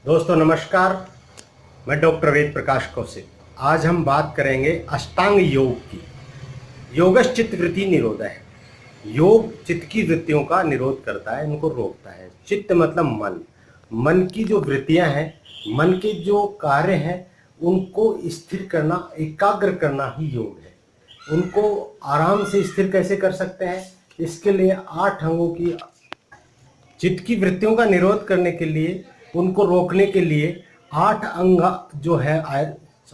दोस्तों नमस्कार। मैं डॉक्टर वेद प्रकाश कौशिक। आज हम बात करेंगे अष्टांग योग की। योगश चित्त वृत्ति निरोध है। योग चित्त की वृत्तियों का निरोध करता है, इनको रोकता है। चित्त मतलब मन। मन की जो वृत्तियां हैं, मन के जो कार्य हैं, उनको स्थिर करना, एकाग्र करना ही योग है। उनको आराम से स्थिर कैसे कर सकते हैं? इसके लिए 8 अंगों की, चित्त की वृत्तियों का निरोध करने के लिए, उनको रोकने के लिए 8 अंग जो है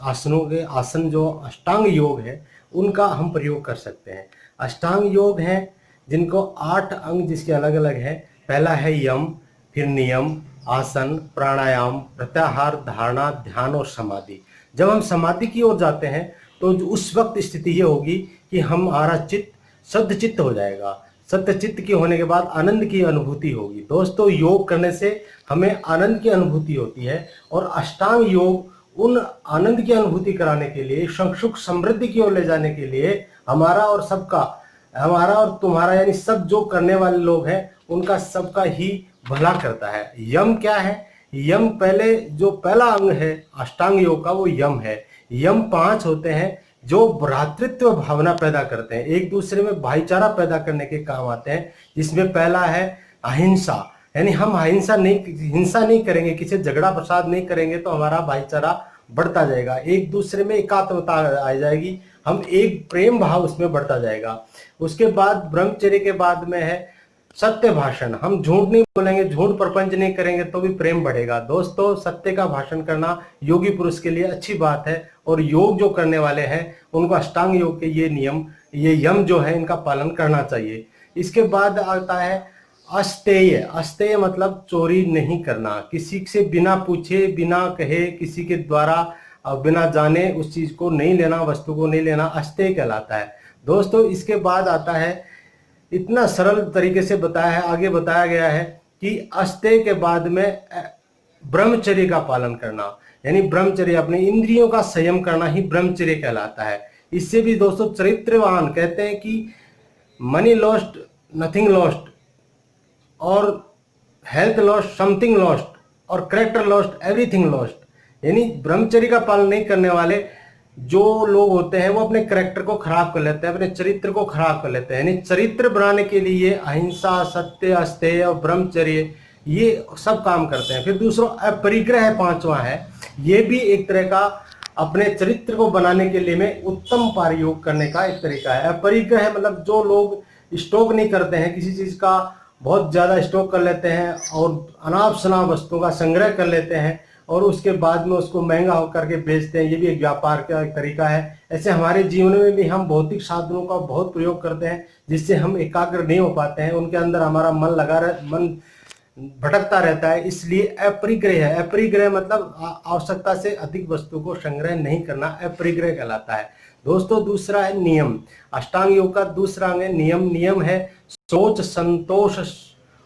आसनों के, आसन जो अष्टांग योग है, उनका हम प्रयोग कर सकते हैं। अष्टांग योग हैं जिनको 8 अंग जिसके अलग अलग हैं। पहला है यम, फिर नियम, आसन, प्राणायाम, प्रत्याहार, धारणा, ध्यान और समाधि। जब हम समाधि की ओर जाते हैं तो उस वक्त स्थिति ये होगी कि हमारा चित्त शुद्ध चित्त हो जाएगा। सत्य चित्त के होने के बाद आनंद की अनुभूति होगी। दोस्तों, योग करने से हमें आनंद की अनुभूति होती है, और अष्टांग योग उन आनंद की अनुभूति कराने के लिए, सुख समृद्धि की ओर ले जाने के लिए हमारा और सबका, हमारा और तुम्हारा यानी सब जो करने वाले लोग हैं उनका सबका ही भला करता है। यम क्या है? यम पहले जो पहला अंग है अष्टांग योग का, वो यम है। यम 5 होते हैं जो भ्रातृत्व भावना पैदा करते हैं, एक दूसरे में भाईचारा पैदा करने के काम आते हैं। जिसमें पहला है अहिंसा, यानी हम हिंसा नहीं करेंगे, किसी झगड़ा प्रसाद नहीं करेंगे तो हमारा भाईचारा बढ़ता जाएगा, एक दूसरे में एकात्मता आ जाएगी, हम एक प्रेम भाव उसमें बढ़ता जाएगा। उसके बाद ब्रह्मचर्य के बाद में है सत्य भाषण। हम झूठ नहीं बोलेंगे, झूठ प्रपंच नहीं करेंगे तो भी प्रेम बढ़ेगा। दोस्तों, सत्य का भाषण करना योगी पुरुष के लिए अच्छी बात है, और योग जो करने वाले हैं उनको अष्टांग योग के ये नियम, ये यम जो है, इनका पालन करना चाहिए। इसके बाद आता है अस्तेय। अस्तेय मतलब चोरी नहीं करना, किसी से बिना पूछे, बिना कहे, किसी के द्वारा बिना जाने उस चीज को नहीं लेना, वस्तु को नहीं लेना, अस्तेय कहलाता है। दोस्तों, इसके बाद आता है, इतना सरल तरीके से बताया है, आगे बताया गया है कि अस्तेय के बाद में ब्रह्मचर्य का पालन करना, यानी ब्रह्मचर्य, अपने इंद्रियों का संयम करना ही ब्रह्मचर्य कहलाता है। इससे भी दोस्तों चरित्रवान, कहते हैं कि मनी लॉस्ट नथिंग लॉस्ट, और हेल्थ लॉस्ट समथिंग लॉस्ट, और करेक्टर लॉस्ट एवरीथिंग लॉस्ट। यानी ब्रह्मचर्य का पालन नहीं करने वाले जो लोग होते हैं वो अपने करेक्टर को खराब कर लेते हैं, अपने चरित्र को खराब कर लेते हैं। यानी चरित्र बनाने के लिए अहिंसा, सत्य, अस्तेय और ब्रह्मचर्य, ये सब काम करते हैं। फिर दूसरा अपरिग्रह 5वां है। ये भी एक तरह का अपने चरित्र को बनाने के लिए में उत्तम प्रयोग करने का एक तरीका है। अपरिग्रह मतलब जो लोग स्टॉक नहीं करते हैं, किसी चीज का बहुत ज्यादा स्टॉक कर लेते हैं और अनाप शनाप वस्तुओं का संग्रह कर लेते हैं और उसके बाद में उसको महंगा होकर के बेचते हैं, ये भी एक व्यापार का एक तरीका है। ऐसे हमारे जीवन में भी हम भौतिक साधनों का बहुत प्रयोग करते हैं जिससे हम एकाग्र नहीं हो पाते हैं, उनके अंदर हमारा मन भटकता रहता है। इसलिए अपरिग्रह है। अपरिग्रह मतलब आवश्यकता से अधिक वस्तु को संग्रह नहीं करना, अपरिग्रह कहलाता है। दोस्तों, दूसरा है नियम। अष्टांग योग का दूसरा अंग है नियम। नियम है सोच, संतोष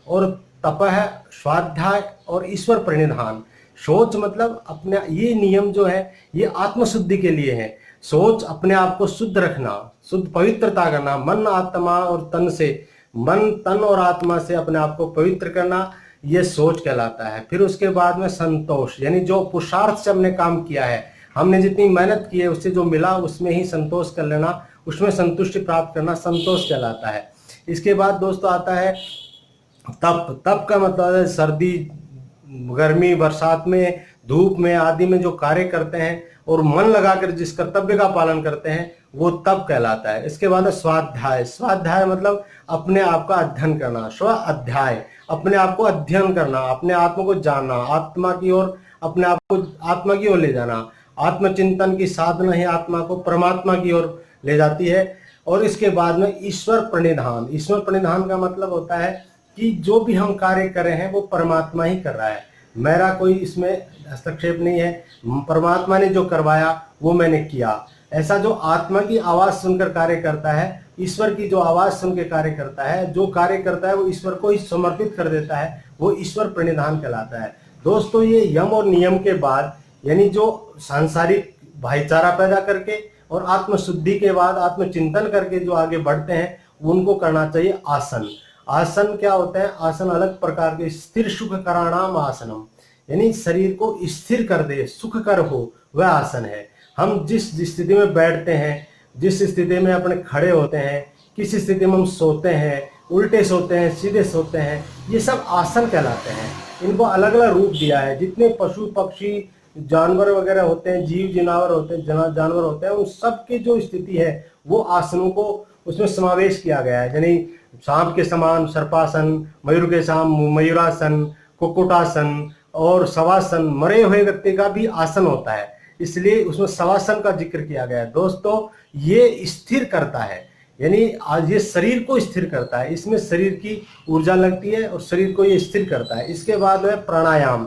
और तपह, स्वाध्याय और ईश्वर प्रणिधान। सोच मतलब अपने, ये नियम जो है ये आत्मशुद्धि के लिए है। सोच अपने आप को शुद्ध रखना, शुद्ध पवित्रता करना, मन, आत्मा और तन से, मन, तन और आत्मा से अपने आप को पवित्र करना, ये सोच कहलाता है। फिर उसके बाद में संतोष, यानी जो पुरुषार्थ से हमने काम किया है, हमने जितनी मेहनत की है उससे जो मिला उसमें ही संतोष कर लेना, उसमें संतुष्टि प्राप्त करना, संतोष कहलाता है। इसके बाद दोस्तों आता है तप। तप का मतलब है सर्दी, गर्मी, बरसात में, धूप में आदि में जो कार्य करते हैं और मन लगाकर जिस कर्तव्य का पालन करते हैं वो तप कहलाता है। इसके बाद स्वाध्याय। स्वाध्याय मतलब अपने आप का अध्ययन करना, स्व अध्याय, अपने आप को अध्ययन करना, अपने आत्मा को जानना, आत्मा की ओर, अपने आप को आत्मा की ओर ले जाना। आत्मचिंतन की साधना ही आत्मा को परमात्मा की ओर ले जाती है। और इसके बाद में ईश्वर प्रणिधान। ईश्वर प्रणिधान का मतलब होता है कि जो भी हम कार्य कर रहे हैं वो परमात्मा ही कर रहा है, मेरा कोई इसमें हस्तक्षेप नहीं है, परमात्मा ने जो करवाया वो मैंने किया। ऐसा जो आत्मा की आवाज सुनकर कार्य करता है, ईश्वर की जो आवाज सुन के कार्य करता है, जो कार्य करता है वो ईश्वर को ही समर्पित कर देता है, वो ईश्वर प्रणिधान कहलाता है। दोस्तों, ये यम और नियम के बाद, यानी जो सांसारिक भाईचारा पैदा करके और आत्मशुद्धि के बाद आत्मचिंतन करके जो आगे बढ़ते हैं, उनको करना चाहिए आसन। आसन क्या होता है? आसन अलग प्रकार के, स्थिर सुख कराणाम आसनम, यानी शरीर को स्थिर कर दे, सुखकर हो, वह आसन है। हम जिस स्थिति में बैठते हैं, जिस स्थिति में अपने खड़े होते हैं, किस स्थिति में हम सोते हैं, उल्टे सोते हैं, सीधे सोते हैं, ये सब आसन कहलाते हैं। इनको अलग अलग रूप दिया है। जितने पशु पक्षी जानवर वगैरह होते हैं, जीव जिनावर होते हैं, जानवर होते हैं, उन सब की जो स्थिति है वो आसनों को उसमें समावेश किया गया है। यानी सांप के समान सर्पासन, मयूर के समान मयूरासन, कुक्कुटासन और शवासन, मरे हुए व्यक्ति का भी आसन होता है, इसलिए उसमें शवासन का जिक्र किया गया है। दोस्तों ये स्थिर करता है, यानी आज ये शरीर को स्थिर करता है, इसमें शरीर की ऊर्जा लगती है और शरीर को ये स्थिर करता है। इसके बाद में प्राणायाम।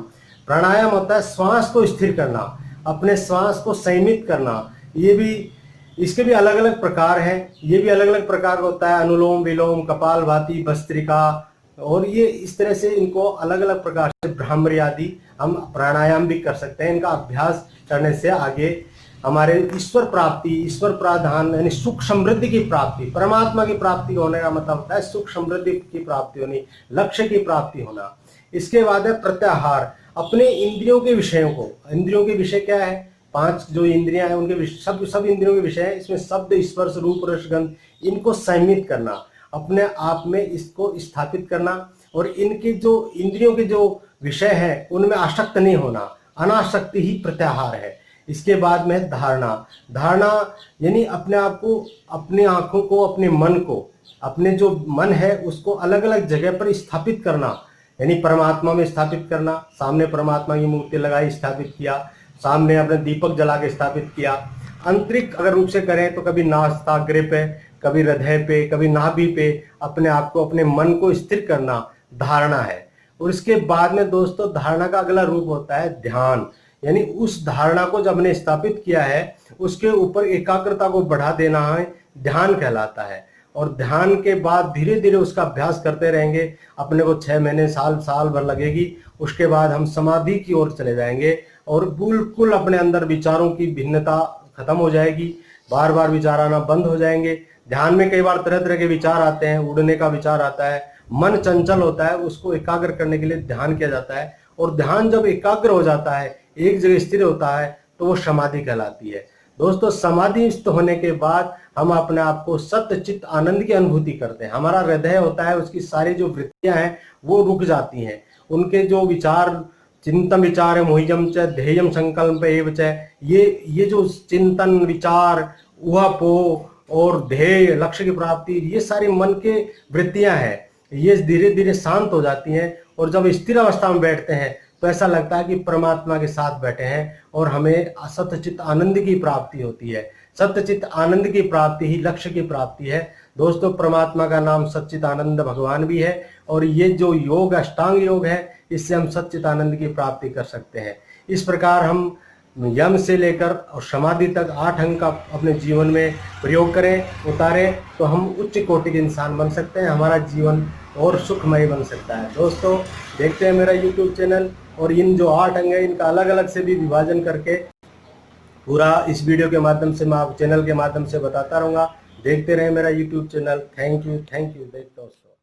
प्राणायाम होता है श्वास को स्थिर करना, अपने श्वास को संयमित करना। ये भी, इसके भी अलग अलग प्रकार हैं, ये भी अलग अलग प्रकार का होता है, अनुलोम विलोम, कपालभाति, भस्त्रिका, और ये इस तरह से इनको अलग अलग प्रकार से भ्रामरी आदि हम प्राणायाम भी कर सकते हैं। इनका अभ्यास करने से आगे हमारे ईश्वर प्राप्ति, ईश्वर प्राधान यानी सुख समृद्धि की प्राप्ति, परमात्मा की प्राप्ति होने का मतलब होता है सुख समृद्धि की प्राप्ति होनी, लक्ष्य की प्राप्ति होना। इसके बाद है प्रत्याहार। अपने इंद्रियों के विषयों को, इंद्रियों के विषय क्या है, 5 जो इंद्रियां हैं उनके सब इंद्रियों के विषय है। इसमें शब्द, स्पर्श, रूप, रस, गंध, इनको संयमित करना, अपने आप में इसको स्थापित करना, और इनके जो इंद्रियों के जो विषय है उनमें आसक्त नहीं होना, अनासक्ति ही प्रत्याहार है। इसके बाद में धारणा। धारणा यानी अपने आप को, अपनी आंखों को, अपने मन को, अपने जो मन है उसको अलग अलग जगह पर स्थापित करना, यानी परमात्मा में स्थापित करना। सामने परमात्मा की मूर्ति लगाई, स्थापित किया, सामने अपने दीपक जला के स्थापित किया। आंतरिक अगर रूप से करें तो कभी नासाग्र पे, कभी हृदय पे, कभी नाभि पे अपने आप को, अपने मन को स्थिर करना धारणा है। और इसके बाद में दोस्तों धारणा का अगला रूप होता है ध्यान, यानी उस धारणा को जब हमने स्थापित किया है उसके ऊपर एकाग्रता को बढ़ा देना है, ध्यान कहलाता है। और ध्यान के बाद धीरे धीरे उसका अभ्यास करते रहेंगे, अपने को 6 महीने, साल भर लगेगी। उसके बाद हम समाधि की ओर चले जाएंगे और बिल्कुल अपने अंदर विचारों की भिन्नता खत्म हो जाएगी, बार बार विचार आना बंद हो जाएंगे। ध्यान में कई बार तरह तरह के विचार आते हैं, उड़ने का विचार आता है, मन चंचल होता है, उसको एकाग्र करने के लिए ध्यान किया जाता है। और ध्यान जब एकाग्र हो जाता है, एक जगह स्थिर होता है, तो वो समाधि कहलाती है। दोस्तों समाधिस्थ होने के बाद हम अपने आप को सत्य चित्त आनंद की अनुभूति करते हैं। हमारा हृदय होता है, उसकी सारी जो वृत्तियां हैं वो रुक जाती हैं, उनके जो विचार, चिंतन विचार है, मोहिजम च ध्येयम संकल्प एव च, ये जो चिंतन विचार, ऊहापोह और ध्येय, लक्ष्य की प्राप्ति, ये सारी मन के वृत्तियां हैं, ये धीरे धीरे शांत हो जाती हैं। और जब स्थिर अवस्था में बैठते हैं तो ऐसा लगता है कि परमात्मा के साथ बैठे हैं और हमें सत्यचित आनंद की प्राप्ति होती है। सत्यचित आनंद की प्राप्ति ही लक्ष्य की प्राप्ति है। दोस्तों परमात्मा का नाम सच्चित आनंद भगवान भी है, और ये जो योग अष्टांग योग है, इससे हम सच्चित आनंद की प्राप्ति कर सकते हैं। इस प्रकार हम यम से लेकर और समाधि तक 8 अंग का अपने जीवन में प्रयोग करें, उतारें, तो हम उच्च कोटि के इंसान बन सकते हैं, हमारा जीवन और सुखमय बन सकता है। दोस्तों देखते हैं मेरा YouTube चैनल, और इन जो 8 अंग है इनका अलग अलग से भी विभाजन करके पूरा इस वीडियो के माध्यम से, मैं आप चैनल के माध्यम से बताता रहूँगा। देखते रहें मेरा YouTube चैनल। थैंक यू दोस्तों।